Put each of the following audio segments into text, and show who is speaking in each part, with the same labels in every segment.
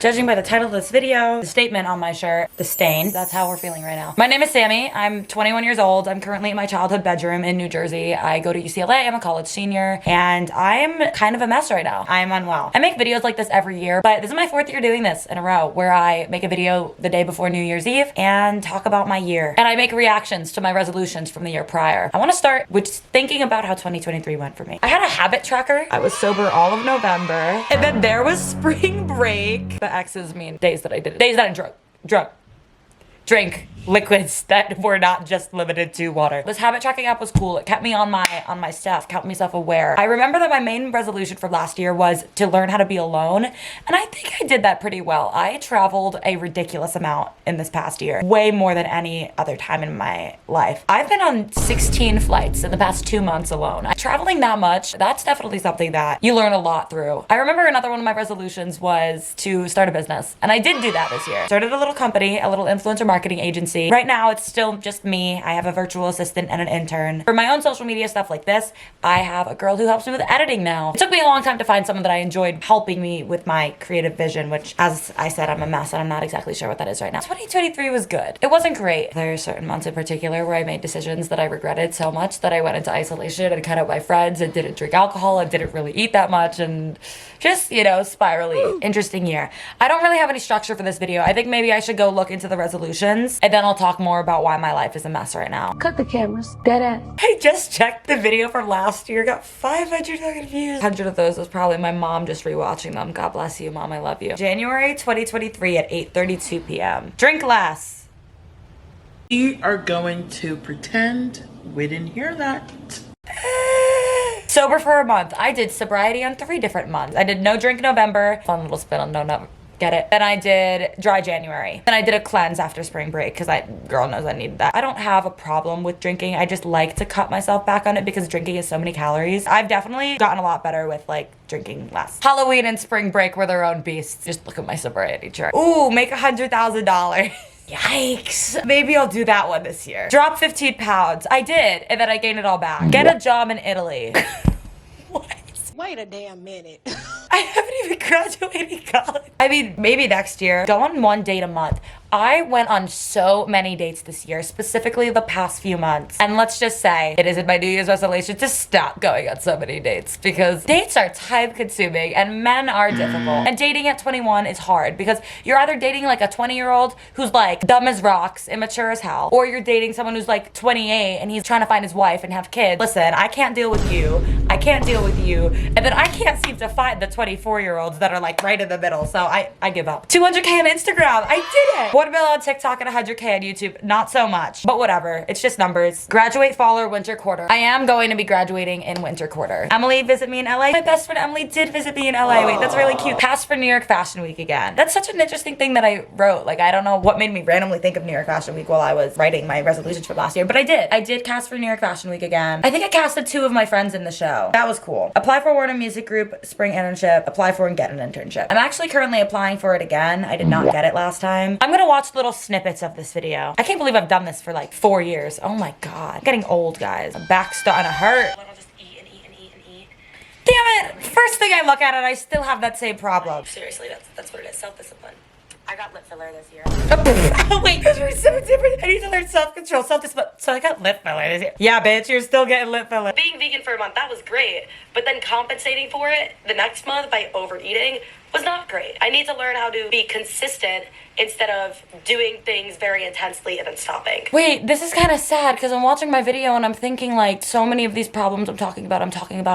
Speaker 1: Judging by the title of this video, the statement on my shirt, the stain, that's how we're feeling right now. My name is Sammy. I'm 21 years old. I'm currently in my childhood bedroom in New Jersey. I go to UCLA. I'm a college senior, and I'm kind of a mess right now. I'm unwell. I make videos like this every year, but this is my 4th year doing this in a row, where I make a video the day before New Year's Eve and talk about my year. And I make reactions to my resolutions from the year prior. I want to start with thinking about how 2023 went for me. I had a habit tracker. I was sober all of November, and then there was spring break. The X's mean days that I did it. Days that I drink liquids that were not just limited to water. This habit tracking app was cool. It kept me on my stuff, kept me self-aware. I remember that my main resolution for last year was to learn how to be alone, and I think I did that pretty well. I traveled a ridiculous amount in this past year, way more than any other time in my life. I've been on 16 flights in the past 2 months alone. Traveling that much, that's definitely something that you learn a lot through. I remember another one of my resolutions was to start a business, and I did do that this year. Started a little company, a little influencer marketing agency. Right now, it's still just me. I have a virtual assistant and an intern. For my own social media stuff like this, I have a girl who helps me with editing now. It took me a long time to find someone that I enjoyed helping me with my creative vision, which, as I said, I'm a mess and I'm not exactly sure what that is right now. 2023 was good. It wasn't great. There are certain months in particular where I made decisions that I regretted so much that I went into isolation and cut out my friends and didn't drink alcohol and didn't really eat that much and just, you know, spirally. Interesting year. I don't really have any structure for this video. I think maybe I should go look into the resolutions and then I'll talk more about why my life is a mess right now.
Speaker 2: Cut the cameras. Dead ass.
Speaker 1: I just checked the video from last year. Got 500 fucking views. 100 of those was probably my mom just rewatching them. God bless you, Mom. I love you. January 2023 at 8:32 p.m. Drink less.
Speaker 3: We are going to pretend we didn't hear that.
Speaker 1: Sober for a month. I did sobriety on 3 different months. I did no drink November. Fun little spin on no never. Get it? Then I did dry January. Then I did a cleanse after spring break because girl knows I needed that. I don't have a problem with drinking. I just like to cut myself back on it because drinking is so many calories. I've definitely gotten a lot better with like drinking less. Halloween and spring break were their own beasts. Just look at my sobriety chart. Ooh, make $100,000. Yikes. Maybe I'll do that one this year. Drop 15 pounds. I did, and then I gained it all back. Get a job in Italy. What?
Speaker 2: Wait a damn minute.
Speaker 1: I haven't even graduated college. I mean, maybe next year. Go on 1 date a month. I went on so many dates this year, specifically the past few months. And let's just say it isn't my New Year's resolution to stop going on so many dates because dates are time consuming and men are difficult. And dating at 21 is hard because you're either dating like a 20-year-old who's like dumb as rocks, immature as hell, or you're dating someone who's like 28 and he's trying to find his wife and have kids. Listen, I can't deal with you. I can't deal with you. And then I can't seem to find the 24-year-olds that are like right in the middle. So I give up. 200K on Instagram. I did it. 1 million on TikTok and 100K on YouTube. Not so much, but whatever. It's just numbers. Graduate fall or winter quarter. I am going to be graduating in winter quarter. Emily, visit me in LA. My best friend Emily did visit me in LA. Wait, that's really cute. Cast for New York Fashion Week again. That's such an interesting thing that I wrote. Like, I don't know what made me randomly think of New York Fashion Week while I was writing my resolutions from last year, but I did. I did cast for New York Fashion Week again. I think I casted 2 of my friends in the show. That was cool. Apply for Warner Music Group spring internship. Apply for and get an internship. I'm actually currently applying for it again. I did not get it last time. I'm gonna watch little snippets of this video. I can't believe I've done this for like 4 years. Oh my god. I'm getting old, guys. My back's starting to hurt. I'll just eat and eat and eat and eat. Damn it! First thing I look at it, I still have that same problem. Seriously, that's what it is. Self-discipline. I got lip filler this year. Oh, wait, those are so different. I need to learn self-control, self-discipline. So I got lip filler this year. Yeah, bitch, you're still getting lip filler. Being vegan for a month, that was great. But then compensating for it the next month by overeating was not great. I need to learn how to be consistent instead of doing things very intensely and then stopping. Wait, this is kind of sad because I'm watching my video and I'm thinking like so many of these problems I'm talking about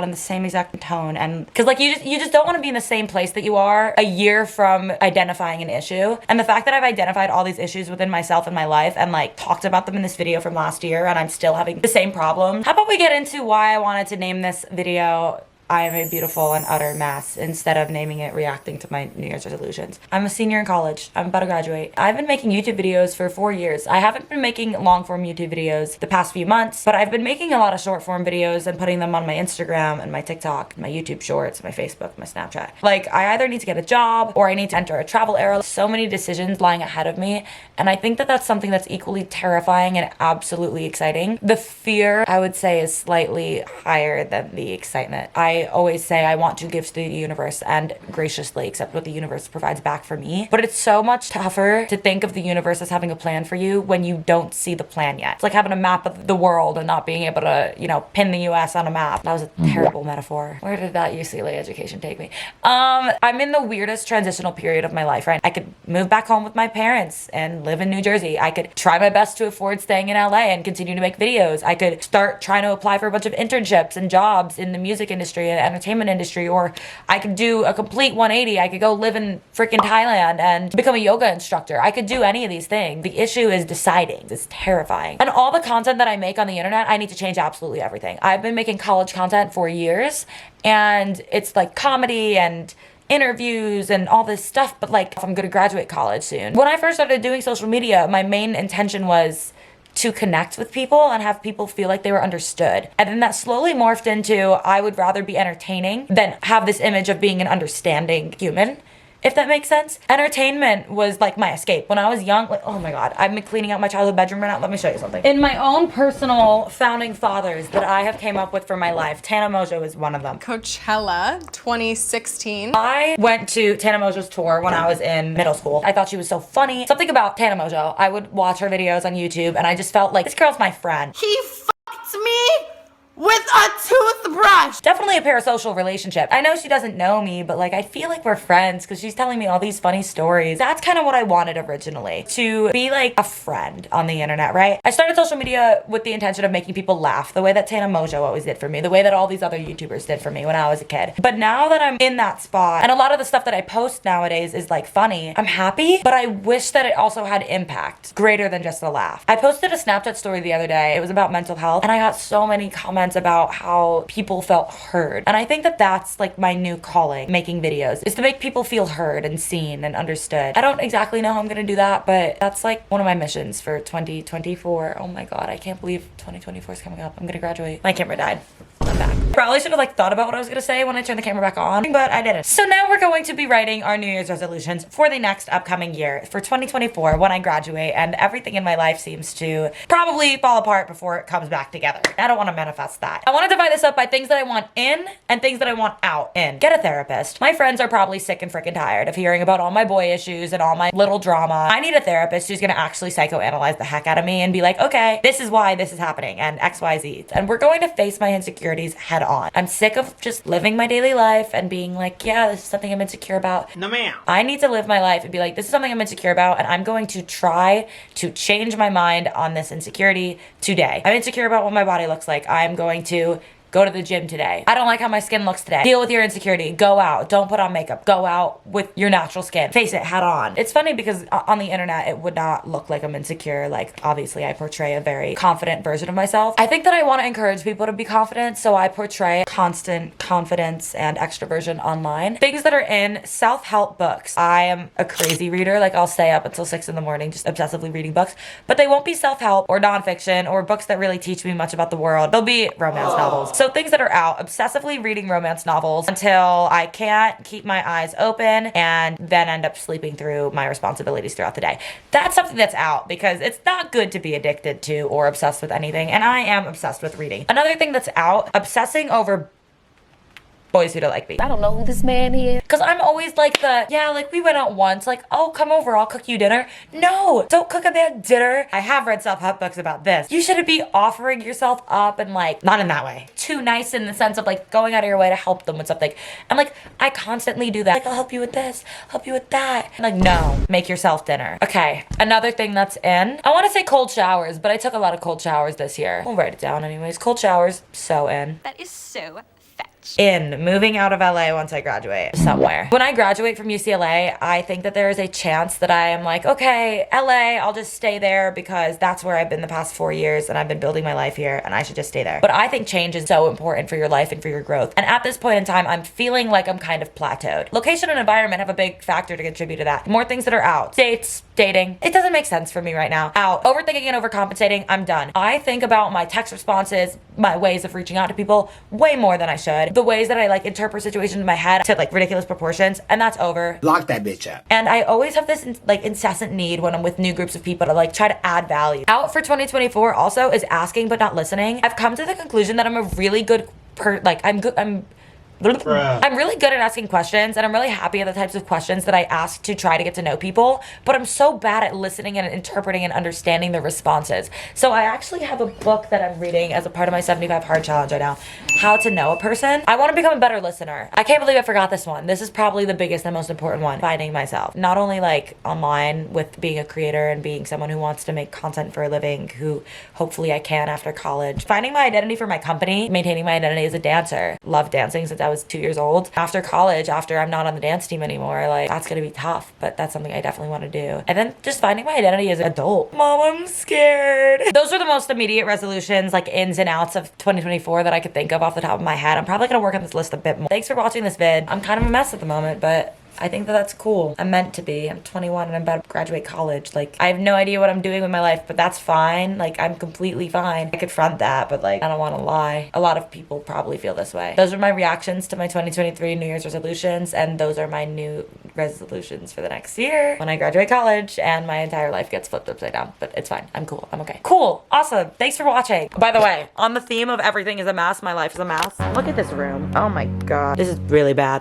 Speaker 1: in the same exact tone. And because like you just don't want to be in the same place that you are a year from identifying an issue. And the fact that I've identified all these issues within myself and my life and like talked about them in this video from last year and I'm still having the same problems. How about we get into why I wanted to name this video I am a beautiful and utter mess instead of naming it reacting to my New Year's resolutions. I'm a senior in college. I'm about to graduate. I've been making YouTube videos for 4 years. I haven't been making long form YouTube videos the past few months, but I've been making a lot of short form videos and putting them on my Instagram and my TikTok, my YouTube shorts, my Facebook, my Snapchat. Like I either need to get a job or I need to enter a travel era. So many decisions lying ahead of me. And I think that that's something that's equally terrifying and absolutely exciting. The fear, I would say, is slightly higher than the excitement. I I always say I want to give to the universe and graciously accept what the universe provides back for me. But it's so much tougher to think of the universe as having a plan for you when you don't see the plan yet. It's like having a map of the world and not being able to, you know, pin the US on a map. That was a terrible metaphor. Where did that UCLA education take me? I'm in the weirdest transitional period of my life, right? I could move back home with my parents and live in New Jersey. I could try my best to afford staying in LA and continue to make videos. I could start trying to apply for a bunch of internships and jobs in the music industry and entertainment industry, or I could do a complete 180. I could go live in freaking Thailand and become a yoga instructor. I could do any of these things. The issue is deciding. It's terrifying. And all the content that I make on the internet, I need to change absolutely everything. I've been making college content for years, and it's like comedy and interviews and all this stuff, but like I'm gonna graduate college soon. When I first started doing social media, my main intention was to connect with people and have people feel like they were understood. And then that slowly morphed into I would rather be entertaining than have this image of being an understanding human, if that makes sense. Entertainment was like my escape. When I was young, like, oh my God, I've been cleaning out my childhood bedroom right now. Let me show you something. In my own personal founding fathers that I have came up with for my life, Tana Mojo is one of them.
Speaker 4: Coachella 2016.
Speaker 1: I went to Tana Mojo's tour when I was in middle school. I thought she was so funny. Something about Tana Mojo, I would watch her videos on YouTube and I just felt like this girl's my friend.
Speaker 2: He fucked me with a toothbrush.
Speaker 1: Definitely a parasocial relationship. I know she doesn't know me, but like I feel like we're friends because she's telling me all these funny stories. That's kind of what I wanted originally, to be like a friend on the internet, right? I started social media with the intention of making people laugh the way that Tana Mojo always did for me, the way that all these other YouTubers did for me when I was a kid. But now that I'm in that spot, and a lot of the stuff that I post nowadays is like funny, I'm happy, but I wish that it also had impact greater than just a laugh. I posted a Snapchat story the other day. It was about mental health, and I got so many comments about how people felt heard. And I think that that's like my new calling, making videos, is to make people feel heard and seen and understood. I don't exactly know how I'm gonna do that, but that's like one of my missions for 2024. Oh my God, I can't believe 2024 is coming up. I'm gonna graduate. My camera died. I'm back. Probably should have like thought about what I was gonna say when I turned the camera back on, but I didn't. So now we're going to be writing our New Year's resolutions for the next upcoming year, for 2024, when I graduate and everything in my life seems to probably fall apart before it comes back together. I don't want to manifest that. I want to divide this up by things that I want in and things that I want out in. Get a therapist. My friends are probably sick and freaking tired of hearing about all my boy issues and all my little drama. I need a therapist who's gonna actually psychoanalyze the heck out of me and be like, okay, this is why this is happening and XYZ. And we're going to face my insecurities head on. I'm sick of just living my daily life and being like, yeah, this is something I'm insecure about.
Speaker 2: No ma'am.
Speaker 1: I need to live my life and be like, this is something I'm insecure about, and I'm going to try to change my mind on this insecurity today. I'm insecure about what my body looks like. I'm going to go to the gym today. I don't like how my skin looks today. Deal with your insecurity. Go out. Don't put on makeup. Go out with your natural skin. Face it head on. It's funny because on the internet, it would not look like I'm insecure. Like, obviously, I portray a very confident version of myself. I think that I want to encourage people to be confident, so I portray constant confidence and extroversion online. Things that are in self-help books. I am a crazy reader. Like, I'll stay up until 6 in the morning just obsessively reading books, but they won't be self-help or nonfiction or books that really teach me much about the world. They'll be romance novels. So things that are out, obsessively reading romance novels until I can't keep my eyes open and then end up sleeping through my responsibilities throughout the day. That's something that's out because it's not good to be addicted to or obsessed with anything, and I am obsessed with reading. Another thing that's out, obsessing over boys who don't like me.
Speaker 2: I don't know who this man is.
Speaker 1: Because I'm always like yeah, like we went out once, like, oh, come over, I'll cook you dinner. No, don't cook a man dinner. I have read self-help books about this. You shouldn't be offering yourself up and like, not in that way. Too nice in the sense of like going out of your way to help them with something. And like, I constantly do that. Like, I'll help you with this, help you with that. Like, no, make yourself dinner. Okay, another thing that's in, I want to say cold showers, but I took a lot of cold showers this year. We'll write it down anyways. Cold showers, so in.
Speaker 5: That is so fetch.
Speaker 1: In moving out of LA once I graduate somewhere. When I graduate from UCLA, I think that there is a chance that I am like, okay, LA, I'll just stay there because that's where I've been the past 4 years and I've been building my life here and I should just stay there. But I think change is so important for your life and for your growth. And at this point in time, I'm feeling like I'm kind of plateaued. Location and environment have a big factor to contribute to that. More things that are out. Dates, dating. It doesn't make sense for me right now. Out. Overthinking and overcompensating, I'm done. I think about my text responses, my ways of reaching out to people way more than I should. The ways that I like interpret situations in my head to like ridiculous proportions, and that's over.
Speaker 6: Lock that bitch up.
Speaker 1: And I always have this like incessant need when I'm with new groups of people to like try to add value. Out for 2024 also is asking but not listening. I've come to the conclusion that I'm a really good I'm I'm really good at asking questions, and I'm really happy at the types of questions that I ask to try to get to know people, but I'm so bad at listening and interpreting and understanding the responses. So I actually have a book that I'm reading as a part of my 75 hard challenge right now, How to Know a Person. I want to become a better listener. I can't believe I forgot this one. This is probably the biggest and most important one. Finding myself. Not only like online with being a creator and being someone who wants to make content for a living, who hopefully I can after college. Finding my identity for my company, maintaining my identity as a dancer. Love dancing since I was 2 years old. After college, after I'm not on the dance team anymore, like that's gonna be tough, but that's something I definitely want to do. And then just finding my identity as an adult. Mom, I'm scared. Those are the most immediate resolutions, like ins and outs of 2024 that I could think of off the top of my head. I'm probably gonna work on this list a bit more. Thanks for watching this vid. I'm kind of a mess at the moment, but I think that that's cool. I'm meant to be. I'm 21 and I'm about to graduate college. Like, I have no idea what I'm doing with my life, but that's fine. Like, I'm completely fine. I confront that, but like, I don't want to lie. A lot of people probably feel this way. Those are my reactions to my 2023 New Year's resolutions, and those are my new resolutions for the next year when I graduate college and my entire life gets flipped upside down. But it's fine. I'm cool. I'm okay. Cool. Awesome. Thanks for watching. By the way, on the theme of everything is a mess, my life is a mess. Look at this room. Oh my God. This is really bad.